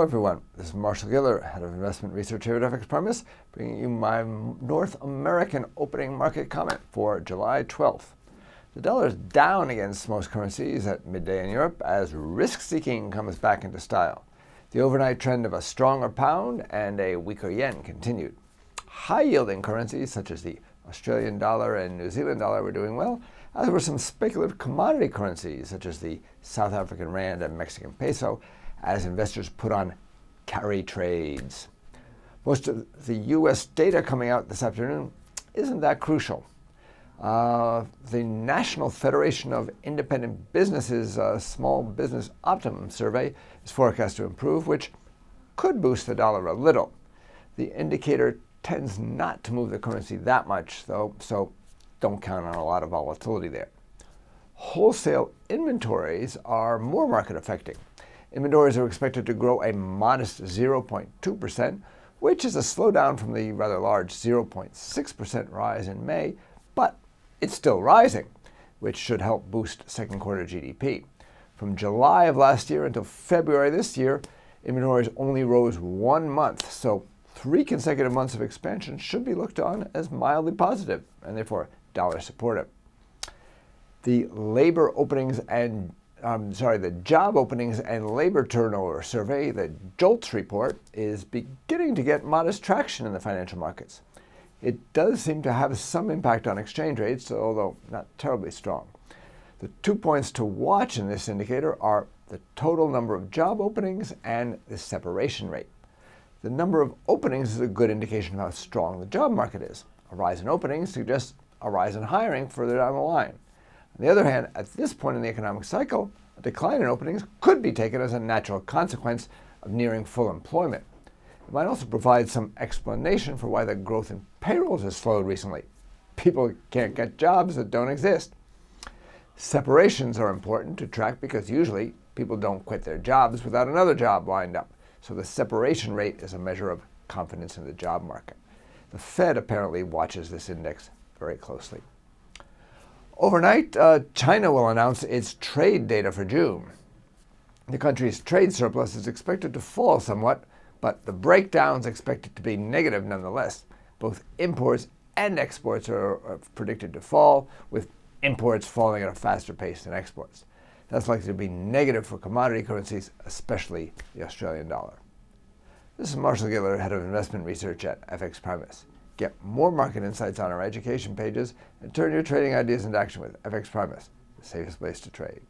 everyone, this is Marshall Gittler, Head of Investment Research here at FXPRIMUS, bringing you my North American opening market comment for July 12th. The dollar is down against most currencies at midday in Europe as risk-seeking comes back into style. The overnight trend of a stronger pound and a weaker yen continued. High-yielding currencies such as the Australian dollar and New Zealand dollar were doing well, as were some speculative commodity currencies such as the South African rand and Mexican peso, as investors put on carry trades. Most of the U.S. data coming out this afternoon isn't that crucial. The National Federation of Independent Businesses Small Business Optimum survey is forecast to improve, which could boost the dollar a little. The indicator tends not to move the currency that much, though, so don't count on a lot of volatility there. Wholesale inventories are more market affecting. Inventories are expected to grow a modest 0.2%, which is a slowdown from the rather large 0.6% rise in May, but it's still rising, which should help boost second quarter GDP. From July of last year until February this year, inventories only rose 1 month, so 3 consecutive months of expansion should be looked on as mildly positive and therefore dollar supportive. The the job openings and labor turnover survey, the JOLTS report, is beginning to get modest traction in the financial markets. It does seem to have some impact on exchange rates, although not terribly strong. The 2 points to watch in this indicator are the total number of job openings and the separation rate. The number of openings is a good indication of how strong the job market is. A rise in openings suggests a rise in hiring further down the line. On the other hand, at this point in the economic cycle, a decline in openings could be taken as a natural consequence of nearing full employment. It might also provide some explanation for why the growth in payrolls has slowed recently. People can't get jobs that don't exist. Separations are important to track because usually people don't quit their jobs without another job lined up. So the separation rate is a measure of confidence in the job market. The Fed apparently watches this index very closely. Overnight, China will announce its trade data for June. The country's trade surplus is expected to fall somewhat, but the breakdown is expected to be negative nonetheless. Both imports and exports are predicted to fall, with imports falling at a faster pace than exports. That's likely to be negative for commodity currencies, especially the Australian dollar. This is Marshall Gittler, Head of Investment Research at FXPRIMUS. Get more market insights on our education pages and turn your trading ideas into action with FXPRIMUS, the safest place to trade.